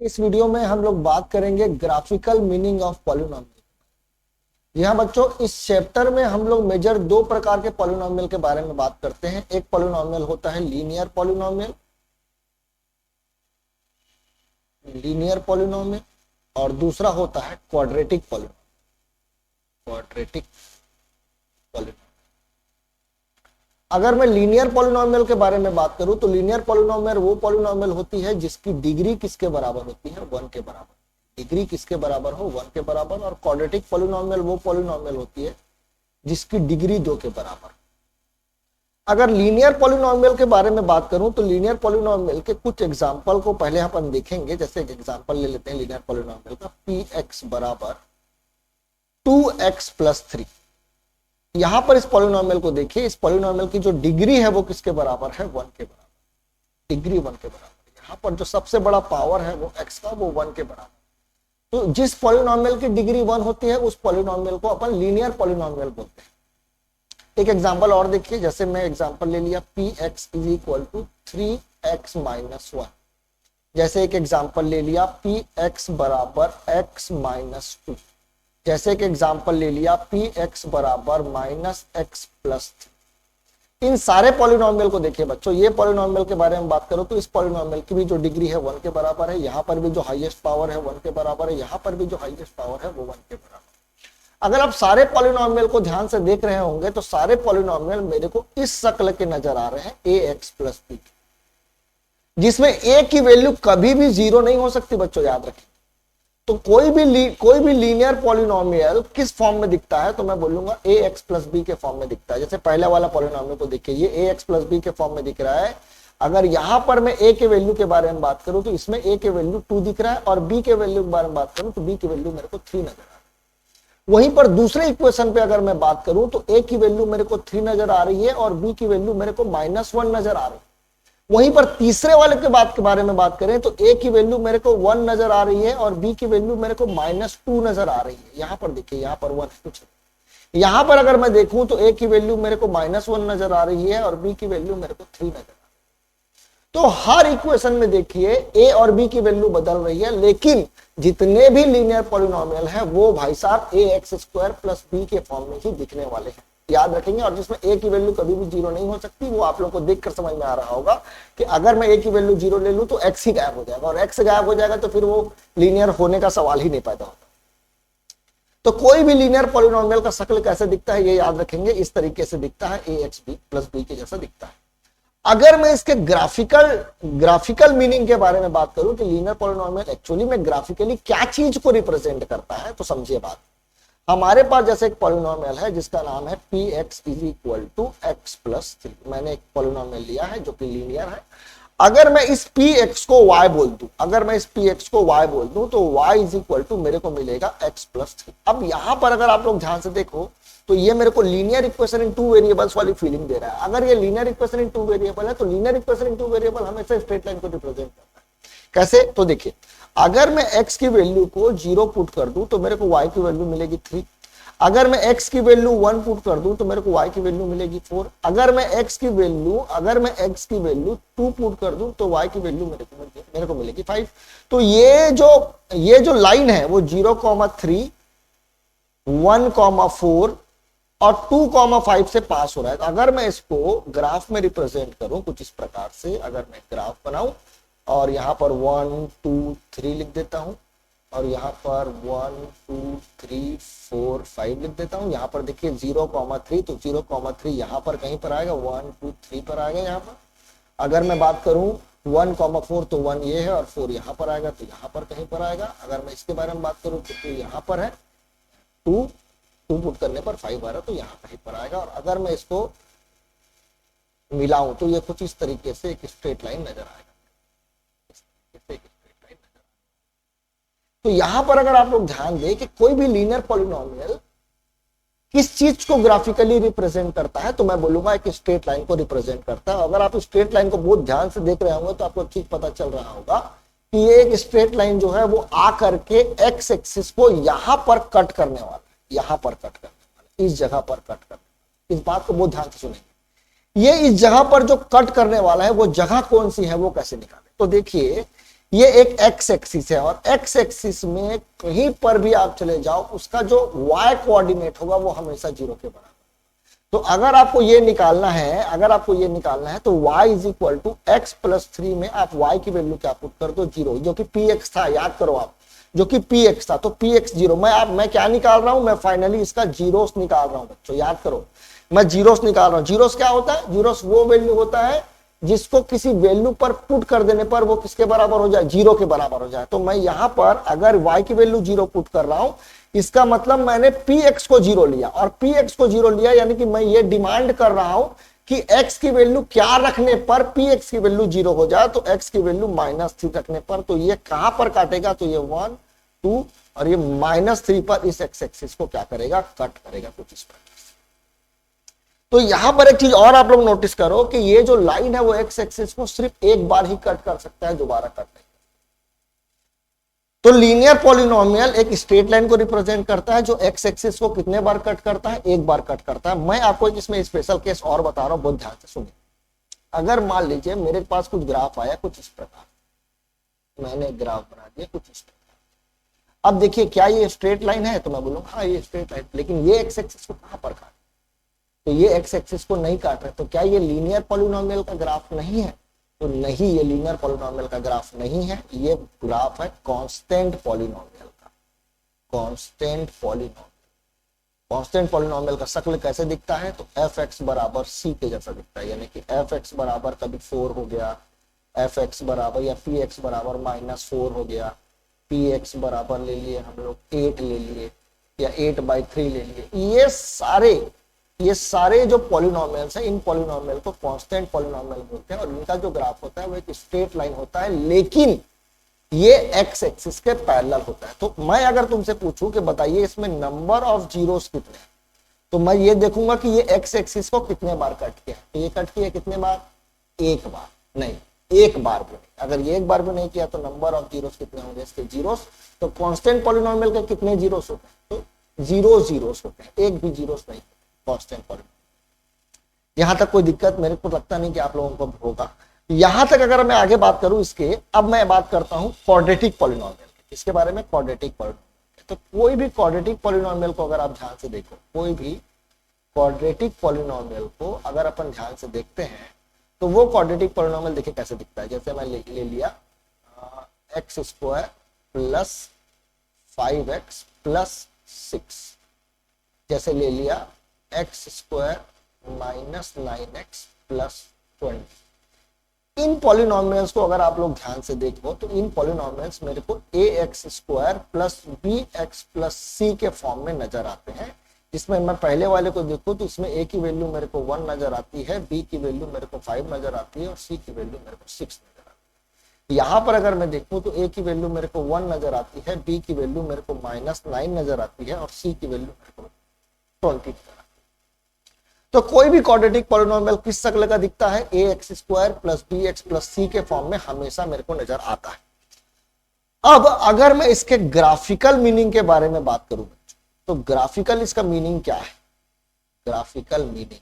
इस वीडियो में हम लोग बात करेंगे ग्राफिकल मीनिंग ऑफ पॉलिनोमियल। यहाँ बच्चों इस चैप्टर में हम लोग मेजर दो प्रकार के पॉलिनोमियल के बारे में बात करते हैं। एक पॉलिनोमियल होता है लीनियर पॉलिनोमियल और दूसरा होता है क्वाड्रेटिक पॉलिनोमियल। अगर मैं लीनियर पॉलिनोमियल के बारे में बात करूं तो लीनियर पॉलिनोमियल वो पॉलिनोमियल होती है जिसकी डिग्री किसके बराबर होती है, 1 के बराबर। डिग्री किसके बराबर हो, 1 के बराबर। और क्वाड्रेटिक पॉलिनोमियल वो पॉलिनोमियल होती है जिसकी डिग्री 2 के बराबर। अगर लीनियर पॉलिनोमियल के बारे में बात करूं तो लीनियर पॉलिनोमियल के कुछ एग्जांपल को पहले अपन देखेंगे। जैसे एक एग्जांपल ले लेते हैं लीनियर पॉलिनोमियल का, px बराबर 2x प्लस 3। यहां पर इस पॉलिनोमियल को देखिए, इस पॉलिनोमियल की जो डिग्री है वो किसके बराबर है, 1 के बराबर। डिग्री 1 के बराबर। यहां पर जो सबसे बड़ा पावर है वो x का, वो 1 के बराबर। तो जिस पॉलिनोमियल की डिग्री 1 होती है उस पॉलिनोमियल को अपन लीनियर पॉलिनोमियल बोलते हैं। एक एग्जांपल और देखिए, जैसे मैं एग्जांपल ले लिया px is equal to 3x minus 1। जैसे एक एग्जांपल ले लिया px बराबर x माइनस 2। जैसे एक एग्जांपल ले लिया px बराबर माइनस x प्लस 3। इन सारे पॉलिनोमियल को देखिए बच्चों, ये पॉलिनोमियल के बारे में बात करो तो इस पॉलिनोमियल की भी जो डिग्री है 1 के बराबर है। यहाँ पर भी जो हाईएस्ट पावर है 1 के बराबर है। यहाँ पर भी जो हाईएस्ट पावर है वो 1 के बराबर। अगर आप सारे पॉलिनोमियल को ध्यान से देख रहे होंगे तो सारे पॉलिनोमियल मेरे को इस शक्ल के नजर आ रहे हैं, ax प्लस b, जिसमें a की वैल्यू कभी भी 0 नहीं हो सकती बच्चों, याद रखें। तो कोई भी लीनियर पॉलिनोमियल किस फॉर्म में दिखता है, तो मैं बोलूंगा ax प्लस b के फॉर्म में दिखता है। जैसे पहले वाला पॉलिनोमियल को देखिए, ये ax प्लस b के फॉर्म में दिख रहा है। अगर यहां पर मैं a के वैल्यू के बारे में बात करूं तो इसमें a के वैल्यू 2 दिख रहा है, और b के वैल्यू के बारे में बात करूं तो b की वैल्यू मेरे को 3 नजर आ रहा है। वहीं पर दूसरे इक्वेशन पे अगर मैं बात करूं तो a की वैल्यू मेरे को 3 नजर आ रही है और b की वैल्यू मेरे को -1 नजर आ रही है। वहीं पर तीसरे वाले के बारे में बात करें तो a की वैल्यू मेरे को 1 नजर आ रही है और b की वैल्यू मेरे को -2 नजर आ रही है। यहां पर देखिए, यहां पर 1 कुछ, यहां पर अगर मैं देखूं तो a की वैल्यू मेरे को -1 नजर आ रही है और b की वैल्यू मेरे को 3 नजर आ रही है। तो हर इक्वेशन में देखिए a और b की वैल्यू बदल रही है, लेकिन जितने भी लीनियर पॉलिनोमियल है वो भाई साहब ax² प्लस b के फॉर्म में ही दिखने वाले हैं, याद रखेंगे। और जिसमें a की वैल्यू कभी भी 0 नहीं हो सकती, वो आप लोग को देखकर समझ में आ रहा होगा कि अगर मैं a की वैल्यू 0 ले लूं तो x ही गायब हो जाएगा, और x गायब हो जाएगा तो फिर वो लीनियर होने का सवाल ही नहीं पैदा होता। तो कोई भी लीनियर पॉलिनोमियल का शक्ल कैसे दिखता है ये याद रखेंगे, इस तरीके से दिखता है, ax प्लस b के जैसा दिखता है। अगर मैं इसके ग्राफिकल मीनिंग के बारे में बात करूं कि लीनियर पॉलिनोमियल एक्चुअली में ग्राफिकली क्या चीज को रिप्रेजेंट करता है, तो समझिए बात। हमारे पास जैसे एक पॉलिनोमियल है जिसका नाम है px is equal to x plus 3। मैंने एक पॉलिनोमियल लिया है जो कि लीनियर है। अगर मैं इस px को y बोल दूं, तो y इज इक्वल टू मेरे को मिलेगा x प्लस 3। अब यहां पर अगर आप लोग ध्यान से देखो तो ये मेरे को लीनियर इक्वेशन इन 2 वेरिएबल्स वाली फीलिंग दे रहा है। अगर ये लीनियर इक्वेशन इन 2 वेरिएबल है तो लीनियर इक्वेशन इन 2 वेरिएबल हमेशा स्ट्रेट लाइन को रिप्रेजेंट करता है। कैसे, तो देखिए, अगर मैं x की वैल्यू को 0 पुट कर दूं तो मेरे को y की वैल्यू मिलेगी 3। अगर मैं x की वैल्यू 1 पुट कर दूं तो मेरे को y की वैल्यू मिलेगी 4। अगर मैं x की वैल्यू 2 पुट कर दूं तो y की वैल्यू मेरे को मिलेगी 5। तो ये जो लाइन है वो 0,3, 1,4 और 2,5 से पास हो रहा है। तो अगर मैं इसको ग्राफ में रिप्रेजेंट करूं कुछ इस प्रकार से, अगर मैं ग्राफ बनाऊं और यहां पर 1 2 3 लिख देता हूं, और यहां पर 1 2 3 4 5 लिख देता हूं। यहां पर देखिए 0,3, तो 0,3 यहां पर कहीं पर आएगा, 1 2 3 पर आएगा यहां पर। अगर मैं बात करूं 1,4 तो 1 ये है और 4 यहां पर आएगा, तो यहां पर कहीं पर आएगा। अगर मैं इसके बारे में बात करूं तो यहां पर है 2 पुट करने पर 5 आ रहा, तो यहां कहीं पर आएगा। और अगर मैं इसको मिलाऊं तो ये कुछ इस तरीके से एक स्ट्रेट लाइन नजर आएगा। तो यहां पर अगर आप लोग ध्यान दें कि कोई भी लीनियर पॉलिनोमियल किस चीज को ग्राफिकली रिप्रेजेंट करता है, तो मैं बोलूंगा एक स्ट्रेट लाइन को रिप्रेजेंट करता है। अगर आप स्ट्रेट लाइन को बहुत ध्यान से देख रहे होंगे तो आपको चीज पता चल रहा होगा कि ये एक स्ट्रेट लाइन जो है वो आ करके एक्स एक्सिस को यहां पर कट करने वाला है, इस जगह पर कट करने। इस बात को बहुत ध्यान से सुनेंगे। ये इस जगह पर जो कट करने वाला है वो जगह कौन सी है, वो कैसे निकाले। तो देखिए, ये एक एक्स एक्सिस है और एक्स एक्सिस में कहीं पर भी आप चले जाओ उसका जो वाई कोऑर्डिनेट होगा वो हमेशा 0 के बराबर। तो अगर आपको ये निकालना है, तो y is equal to x plus 3 में आप y की वैल्यू क्या पुट कर दो 0, जो कि px था, याद करो आप, जो कि px था, तो px 0। मैं क्या निकाल रहा हूं, मैं फाइनली इसका जीरोस निकाल रहा हूं बच्चों, याद करो, मैं जीरोस निकाल रहा हूं। जीरोस क्या होता है, जीरोस वो वैल्यू होता है जिसको किसी वैल्यू पर पुट कर देने पर वो किसके बराबर हो जाए, 0 के बराबर हो जाए। तो मैं यहां पर अगर y की वैल्यू 0 पुट कर रहा हूं, इसका मतलब मैंने px को 0 लिया, और px को 0 लिया यानी कि मैं ये डिमांड कर रहा हूं कि x की वैल्यू क्या रखने पर px की वैल्यू 0 हो जाए, तो x की वैल्यू -3 रखने पर। तो ये कहां पर काटेगा, तो ये 1 2 और ये -3 पर इस x एक्सिस को क्या करेगा, कट करेगा कुछ इस प्रकार। तो यहां पर एक चीज और आप लोग नोटिस करो कि ये जो लाइन है वो एक्स एक्सिस को सिर्फ एक बार ही कट कर सकता है, दोबारा कट नहीं। तो लीनियर पॉलिनोमियल एक स्ट्रेट लाइन को रिप्रेजेंट करता है जो एक्स एक्सिस को कितने बार कट करता है, एक बार कट करता है। मैं आपको इसमें स्पेशल केस और बता रहा हूं, बहुत ध्यान से सुनिए। अगर मान लीजिए मेरे पास कुछ ग्राफ आया कुछ इस प्रकार, मैंने ग्राफ बना दिया कुछ इस प्रकार। अब देखिए क्या ये स्ट्रेट लाइन है, तो मैं बोलूंगा हाँ ये स्ट्रेट लाइन, लेकिन ये एक्स एक्सिस को कहां पर काट, तो ये एक्स एक्सिस को नहीं काट रहे, तो क्या ये लीनियर पॉलिनोमियल का ग्राफ नहीं है, तो नहीं, ये लीनियर पॉलिनोमियल का ग्राफ नहीं है, ये ग्राफ है कांस्टेंट पॉलिनोमियल का। कांस्टेंट पॉलिनोमियल का शक्ल कैसे दिखता है, तो एफ एक्स बराबर सी के जैसा दिखता है, यानी कि एफ एक्स बराबर कभी 4 हो गया, एफ एक्स बराबर या पी एक्स बराबर -4 हो गया, पी एक्स बराबर ले लिए हम लोग 8 ले लिए या 8/3 ले लिए। ये सारे जो पॉलिनोमियल्स हैं, इन पॉलिनोमियल को कांस्टेंट पॉलिनोमियल बोलते हैं, और इनका जो ग्राफ होता है वो एक स्ट्रेट लाइन होता है, लेकिन ये एक्स एक्सिस के पैरेलल होता है। तो मैं अगर तुमसे पूछूं कि बताइए इसमें नंबर ऑफ जीरोस कितने हैं, तो मैं ये देखूंगा कि ये एक्स एक्सिस को कितने बार कट किया, तो ये कट किया कितने बार, एक बार नहीं, एक बार भी नहीं। अगर ये एक बार भी नहीं किया तो नंबर ऑफ जीरोस कितने होंगे इसके, जीरोस। तो कांस्टेंट पॉलिनोमियल के कितने जीरोस होते हैं, तो 0 जीरोस होते हैं, एक भी जीरोस नहीं कांस्टेंट पॉलिनोमियल। यहां तक कोई दिक्कत मेरे को लगता नहीं कि आप लोगों को होगा। यहां तक अगर मैं आगे बात करूं इसके, अब मैं बात करता हूं क्वाड्रेटिक पॉलिनोमियल इसके बारे में, क्वाड्रेटिक पॉलिनोमियल। तो कोई भी क्वाड्रेटिक पॉलिनोमियल को अगर आप ध्यान से देखो, कोई भी क्वाड्रेटिक पॉलिनोमियल को अगर अपन ध्यान से देखते हैं, तो वो क्वाड्रेटिक पॉलिनोमियल देखिए कैसे दिखता है। जैसे मैं ले लिया x² प्लस 5x प्लस 6, जैसे ले लिया x² माइनस 9x प्लस 20। इन पॉलिनोमियल्स को अगर आप लोग ध्यान से देखो, तो इन पॉलिनोमियल्स मेरे को ax² plus bx plus c के फॉर्म में नजर आते हैं। इसमें मैं पहले वाले को देखूं तो इसमें a की वैल्यू मेरे को 1 नजर आती है, b की वैल्यू मेरे को 5 नजर आती है और c की वैल्यू मेरे को 6 नजर आती है। यहाँ पर अगर मैं देखूं तो a की वैल्यू मेरे को 1 नजर आती है, b की वैल्यू मेरे को -9 नजर आती है और c की वैल्यू मेरे को 20 नजर आती है। तो कोई भी क्वाड्रेटिक पॉलिनोमियल किस शक्ल का दिखता है, ax² plus bx plus c के फॉर्म में हमेशा मेरे को नजर आता है। अब अगर मैं इसके ग्राफिकल मीनिंग के बारे में बात करूं, तो ग्राफिकल इसका मीनिंग क्या है, ग्राफिकल मीनिंग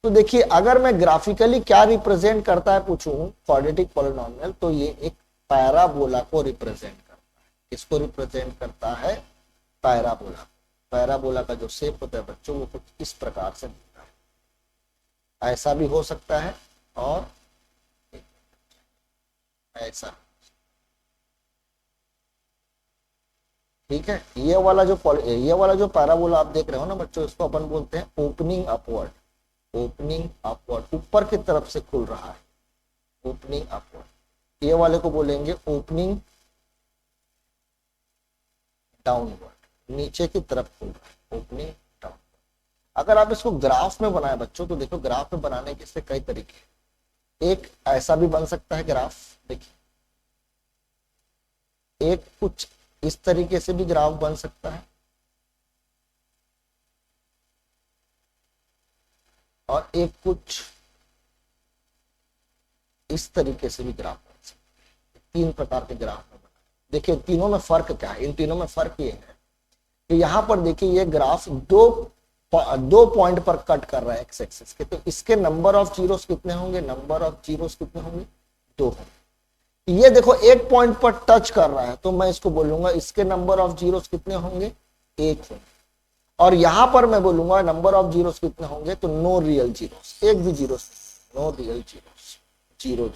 तो देखिए, अगर मैं ग्राफिकली क्या रिप्रेजेंट करता है पूछूं क्वाड्रेटिक पॉलिनोमियल, तो ये एक पैराबोला को रिप्रेजेंट करता है। किसको रिप्रेजेंट करता है, पैराबोला। पैराबोला का जो शेप होता है बच्चों वो कुछ इस प्रकार से दिखता है, ऐसा भी हो सकता है और ऐसा, ठीक है। ये वाला जो पैराबोला आप देख रहे हो ना बच्चों, इसको अपन बोलते हैं ओपनिंग अपवर्ड। ओपनिंग अपवर्ड, ऊपर की तरफ से खुल रहा है, ओपनिंग अपवर्ड। ये वाले को बोलेंगे ओपनिंग डाउनवर्ड, नीचे की तरफ खुल रहा है, ओपनिंग डाउन। अगर आप इसको ग्राफ में बनाए बच्चों, तो देखो ग्राफ में बनाने के कई तरीके हैं। एक ऐसा भी बन सकता है ग्राफ, देखिए, एक कुछ इस तरीके से भी ग्राफ बन सकता है, और एक कुछ इस तरीके से भी ग्राफ बन सकता है। 3 प्रकार के ग्राफ में बना। देखिए तीनों में फर्क क्या है, इन तीनों में फर्क ये है कि यहां पर देखिए ये ग्राफ 2 दो पॉइंट पर कट कर रहा है एक्स एक्सिस के, तो इसके नंबर ऑफ जीरोस कितने होंगे, नंबर ऑफ जीरोस कितने होंगे, 2 होंगे। ये देखो एक पॉइंट पर टच कर रहा है, तो मैं इसको बोलूंगा इसके नंबर ऑफ जीरोस कितने होंगे, 1 होंगे। और यहां पर मैं बोलूंगा नंबर ऑफ जीरोस कितने होंगे, तो नो रियल जीरोस, एक भी zeros, no real zeros, zero.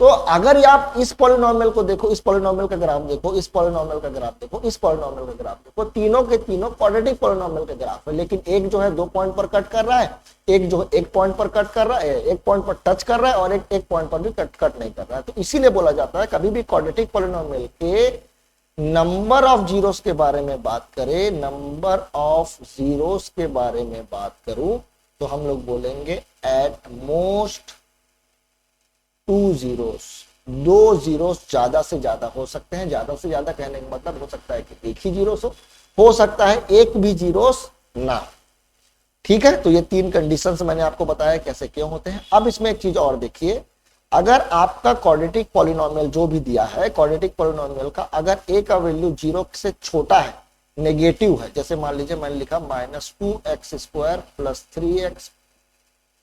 तो अगर आप इस पॉलिनोमियल को देखो, इस पॉलिनोमियल का ग्राफ देखो, इस पॉलिनोमियल का ग्राफ देखो, इस पॉलिनोमियल का ग्राफ देखो, तीनों के तीनों क्वाड्रेटिक पॉलिनोमियल का ग्राफ है, लेकिन एक जो है 2 पॉइंट पर कट कर रहा है, एक जो है 1 पॉइंट पर कट कर रहा है, 1 पॉइंट पर टच कर रहा है, और एक पॉइंट पर भी कट नहीं कर रहा है। तो इसीलिए बोला जाता है कभी भी क्वाड्रेटिक पॉलिनोमियल के नंबर ऑफ जीरोस के बारे में बात करें, नंबर ऑफ जीरोस के बारे में बात करूं, तो हम लोग बोलेंगे एट मोस्ट 2 जीरोस, 2 जीरोस ज्यादा से ज्यादा हो सकते हैं। ज्यादा से ज्यादा कहने का मतलब हो सकता है कि एक ही जीरोस हो सकता है एक भी जीरोस ना। ठीक है, तो ये 3 कंडीशंस मैंने आपको बताया कैसे क्यों होते हैं। अब इसमें एक चीज और देखिए, अगर आपका क्वाड्रेटिक पॉलिनोमियल जो भी दिया है, क्वाड्रेटिक पॉलिनोमियल का अगर ए का वैल्यू 0 से छोटा है, नेगेटिव है, जैसे मान लीजिए मैंने लिखा -2x² + 3x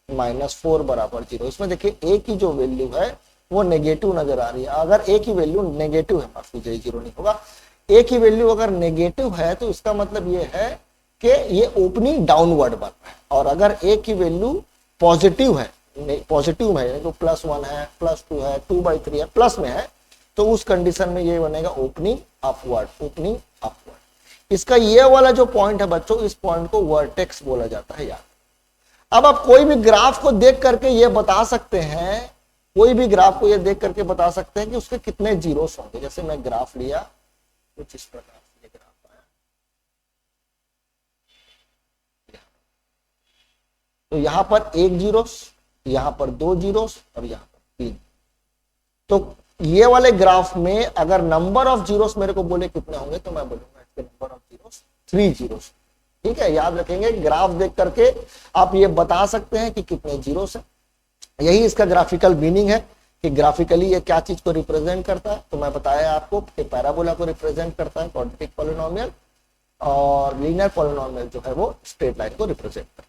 -4 बराबर 0, इसमें देखिए ए की जो वैल्यू है वो नेगेटिव नजर आ रही है। अगर ए की वैल्यू नेगेटिव है, माफ कीजिए 0 नहीं होगा, ए की वैल्यू अगर नेगेटिव है तो इसका मतलब ये है कि ये ओपनिंग डाउनवर्ड बन रहा है। और अगर ए की वैल्यू पॉजिटिव है, पॉजिटिव में है, तो +1 है, +2 है, 2/3 है, प्लस में है, तो उस कंडीशन में ये बनेगा ओपनिंग अपवर्ड, ओपनिंग अपवर्ड। इसका ये वाला जो पॉइंट है बच्चों, इस पॉइंट को वर्टेक्स बोला जाता है यार। अब आप कोई भी ग्राफ को देख करके ये बता सकते हैं, कोई भी ग्राफ को ये देख करके बता सकते हैं कि उसके कितने जीरोस होंगे। जैसे मैं ग्राफ लिया कुछ इस प्रकार से ग्राफ आया, तो यहां पर 1 जीरोस, यहां पर 2 जीरोस और यहां पर 3। तो ये वाले ग्राफ में अगर नंबर ऑफ जीरोस मेरे को बोले कितने होंगे, तो मैं बोलूंगा इसके नंबर ऑफ जीरोस 3 जीरोस। ठीक है, याद रखेंगे, ग्राफ देख करके आप ये बता सकते हैं कि कितने जीरोस है। यही इसका ग्राफिकल मीनिंग है कि ग्राफिकली ये क्या चीज को रिप्रेजेंट करता है। तो मैं बताया आपको कि पैराबोला को रिप्रेजेंट करता है क्वाड्रेटिक पॉलिनोमियल, और लीनियर पॉलिनोमियल जो है वो स्ट्रेट लाइन को रिप्रेजेंट करता है।